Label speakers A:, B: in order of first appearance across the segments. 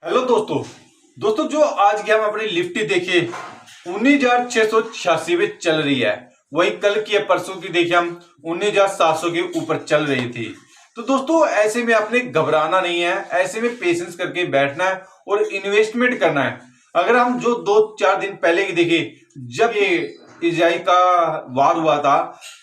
A: Hello दोस्तों। जो आज की हम अपनी निफ्टी देखिए 19,686 पे चल रही है। वही कल की परसों की देखिए हम 19,700 के ऊपर चल रही थी। तो दोस्तों ऐसे में आपने घबराना नहीं है, ऐसे में पेशेंस करके बैठना है और इन्वेस्टमेंट करना है। अगर हम जो 2-4 दिन पहले की देखिए, जब ये इजराइल का वार हुआ था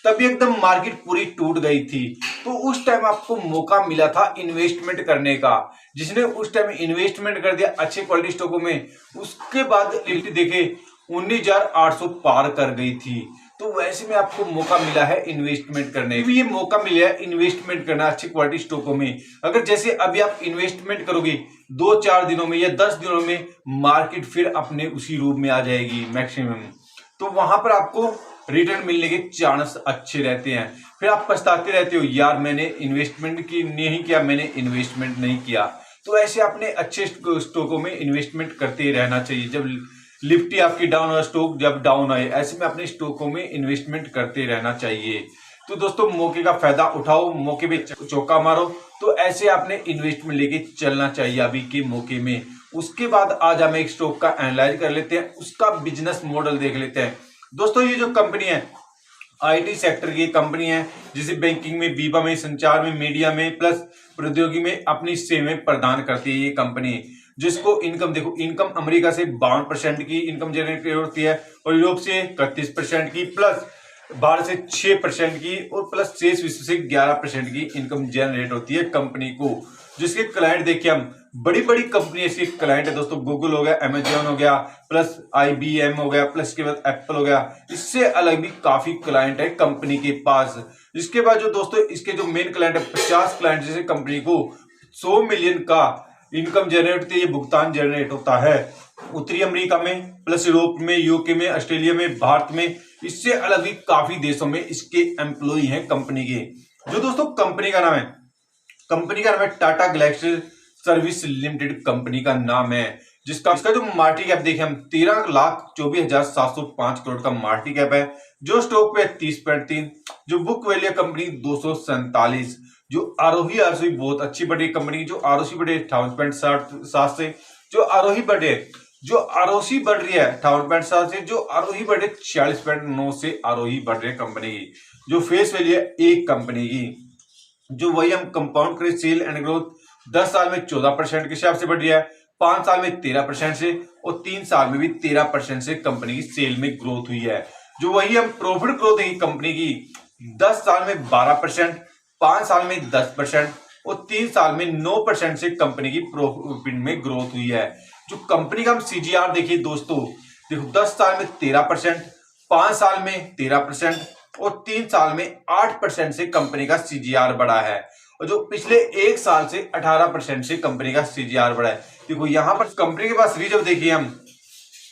A: तभी एकदम मार्केट पूरी टूट गई थी। तो उस टाइम आपको मौका मिला था इन्वेस्टमेंट करने का। जिसने उस टाइम इन्वेस्टमेंट कर दिया अच्छे क्वालिटी स्टॉकों में, उसके बाद निफ्टी देखे 19,800 पार कर गई थी। तो वैसे में आपको मौका मिला है इन्वेस्टमेंट करने का। ये मौका मिला है इन्वेस्टमेंट करना अच्छे क्वालिटी स्टॉकों में। अगर जैसे अभी आप इन्वेस्टमेंट करोगे 2-4 दिनों में या 10 दिनों में मार्केट फिर अपने उसी रूप में आ जाएगी मैक्सिमम। तो वहां पर आपको रिटर्न मिलने के चांस अच्छे रहते हैं। फिर आप पछताते रहते हो, यार मैंने इन्वेस्टमेंट की नहीं किया, मैंने इन्वेस्टमेंट नहीं किया। तो ऐसे अपने अच्छे स्टॉकों में इन्वेस्टमेंट करते रहना चाहिए। जब निफ्टी आपकी डाउन और स्टॉक जब डाउन आए, ऐसे में अपने स्टॉकों में इन्वेस्टमेंट करते रहना चाहिए। तो दोस्तों मौके का फायदा उठाओ, मौके पे चौका मारो। तो ऐसे आपने इन्वेस्टमेंट लेके चलना चाहिए अभी के मौके में। उसके बाद आज हम एक स्टॉक का एनालाइज कर लेते हैं, उसका बिजनेस मॉडल देख लेते हैं। दोस्तों ये जो कंपनी है आईटी सेक्टर की कंपनी है, जिसे बैंकिंग में, बीमा में, संचार में, मीडिया में प्लस प्रौद्योगिकी में अपनी सेवाएं प्रदान करती है ये कंपनी। जिसको इनकम देखो, इनकम अमेरिका से 52% की इनकम जनरेट होती है और यूरोप से 31% की, प्लस भारत से 6% की और प्लस शेष विश्व से 11% की इनकम जनरेट होती है कंपनी को। जिसके क्लाइंट देखिए हम बड़ी बड़ी कंपनी इसके क्लाइंट है दोस्तों। गूगल हो गया, अमेजॉन हो गया, प्लस IBM हो गया, प्लस के बाद एप्पल हो गया। इससे अलग भी काफी क्लाइंट है कंपनी के पास। इसके बाद जो दोस्तों इसके जो मेन क्लाइंट है 50 क्लाइंट जैसे कंपनी को 100 मिलियन का इनकम जनरेट होती है, ये भुगतान जनरेट होता है उत्तरी अमेरिका में, प्लस यूरोप में, यूके में, ऑस्ट्रेलिया में, भारत में। इससे अलग भी काफी देशों में इसके एम्प्लॉय हैं कंपनी के। जो दोस्तों कंपनी का नाम है, Tata Galaxy service limited company का नाम है। जिसका जो मार्केट कैप देखें हम 13,24,705 करोड़ का मार्केट कैप है। जो स्टॉक पे 30.3, जो बुक वैल्यू कंपनी 247, जो आरोही बहुत अच्छी बढ़ी कंपनी की। जो आरओसी बढ़े 58.7 से, जो आरोही बढ़े जो आरओसी बढ़ रही है 58.7 से, जो आरोही बढ़े 46.9 से आरोही बढ़ रही है कंपनी की। जो फेस वैल्यू है एक कंपनी की, जो वही हम कंपाउंड करें सेल एंड ग्रोथ 10 साल में 14% के हिसाब से बढ़ रही है, 5 साल में 13% से और 3 साल में भी 13% से कंपनी की सेल में ग्रोथ हुई है। जो वही हम प्रॉफिट ग्रोथ है कंपनी की 10 साल में 12%, 5 साल में 10% और 3 साल में 9% से कंपनी की प्रॉफिट में ग्रोथ हुई है। जो कंपनी का हम CGR देखिए दोस्तों, देखो 10 साल में 13%, 5 साल में 13% और 3 साल में 8% से कंपनी का CGR बढ़ा है। और जो पिछले एक साल से 18% से कंपनी का CGR बढ़ा है। देखो यहाँ पर कंपनी के पास रिजर्व देखिए हम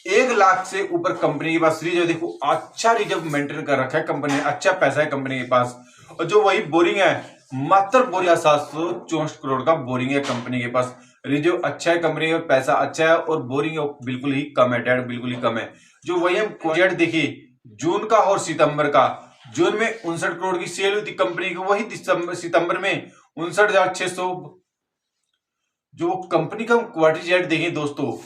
A: 1 लाख से ऊपर कंपनी के पास रिजर्व, देखो अच्छा रिजर्व मेंटेन कर रखा है कंपनी ने, अच्छा पैसा है कंपनी के पास। और जो वही बोरिंग है, मात्र बोरिंग 764 करोड़ का बोरिंग है कंपनी के पास। रिजर्व अच्छा है कंपनी का, पैसा अच्छा है और बोरिंग बिल्कुल ही कम है, डेट बिल्कुल ही कम है। जो वही हम प्रोजेक्ट देखिए जून का और सितंबर का, जून में 59 करोड़ की सेल हुई थी कंपनी की, वही सितंबर में 59,600। जो कंपनी का क्वार्टर चार्ट देखें दोस्तों,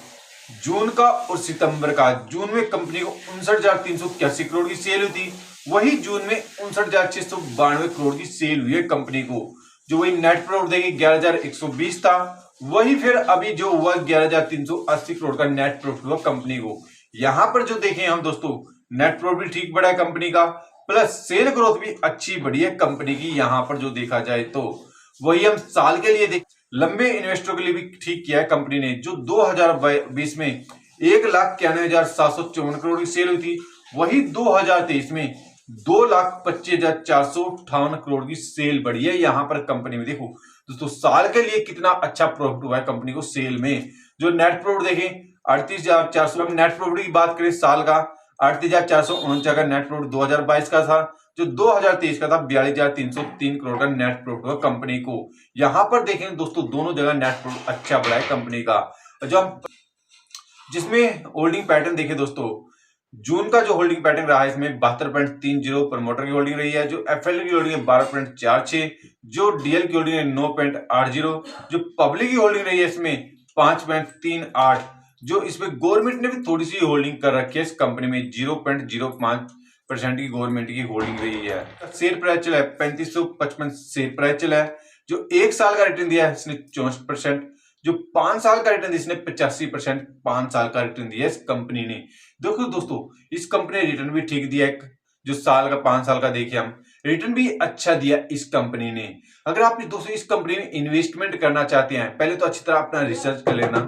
A: जून का और सितंबर का, जून में कंपनी को 59,381 करोड़ की सेल हुई थी, वही जून में 59,692 करोड़ की सेल हुई है कंपनी को। जो वही नेट प्रॉफिट देखें 11,120 था, वही फिर अभी जो हुआ 11,380 करोड़ का नेट प्रॉफिट हुआ कंपनी को। यहां पर जो देखें हम दोस्तों, नेट प्रॉफिट ठीक बढ़ा है कंपनी का, प्लस सेल ग्रोथ भी अच्छी बढ़ी है कंपनी की। यहां पर जो देखा जाए तो वही हम साल के लिए लंबे इन्वेस्टरों के लिए भी ठीक किया है कंपनी ने। जो 2020 में 1,91,754 करोड़ की सेल हुई थी, वही 2023 में 2,25,458 करोड़ की सेल बढ़ी है यहां पर कंपनी में। देखो दोस्तों साल के लिए कितना अच्छा प्रॉफिट हुआ है कंपनी को सेल में। जो नेट प्रॉफिट देखें 38,400, नेट प्रॉफिट की बात करें साल का 38,449 का नेट प्रॉफिट 2022 का था। जो 2023 का था 42,303 करोड़ का नेट प्रॉफिट हुआ कंपनी को। यहां पर देखें दोस्तों दोनों जगह नेट प्रॉफिट अच्छा बढ़ा है कंपनी का। जो हम जिसमें होल्डिंग पैटर्न देखें दोस्तों, जून का जो होल्डिंग पैटर्न रहा है इसमें 72.30 प्रमोटर की होल्डिंग रही है। जो FL की होल्डिंग है 12.46, जो DL की होल्डिंग है 9.80, जो पब्लिक की होल्डिंग रही है इसमें 5.38, जो इसमें गवर्नमेंट ने भी थोड़ी सी होल्डिंग कर रखी है इस कंपनी में, 0.05% की गवर्नमेंट की होल्डिंग रही है। शेयर प्राइस चला है 3555 शेयर प्राइस चला है। जो 1 साल का रिटर्न दिया है इसने 64%, जो 5 साल का रिटर्न इसने 85%, 5 साल का रिटर्न दिया इस कंपनी ने। देखो दोस्तों, इस कंपनी ने रिटर्न भी ठीक दिया है, जो साल का 5 साल का देखिए हम, रिटर्न भी अच्छा दिया इस कंपनी ने। अगर आप दोस्तों इस कंपनी में इन्वेस्टमेंट करना चाहते हैं, पहले तो अच्छी तरह अपना रिसर्च कर लेना,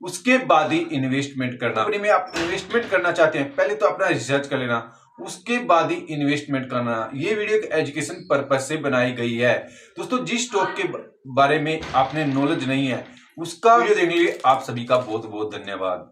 A: उसके बाद ही इन्वेस्टमेंट करना। कंपनी में आप इन्वेस्टमेंट करना चाहते हैं, पहले तो अपना रिसर्च कर लेना, उसके बाद ही इन्वेस्टमेंट करना। ये वीडियो एक एजुकेशन पर्पज से बनाई गई है। दोस्तों, जिस स्टॉक के बारे में आपने नॉलेज नहीं है, उसका वीडियो देखने के लिए आप सभी का बहुत बहुत धन्यवाद।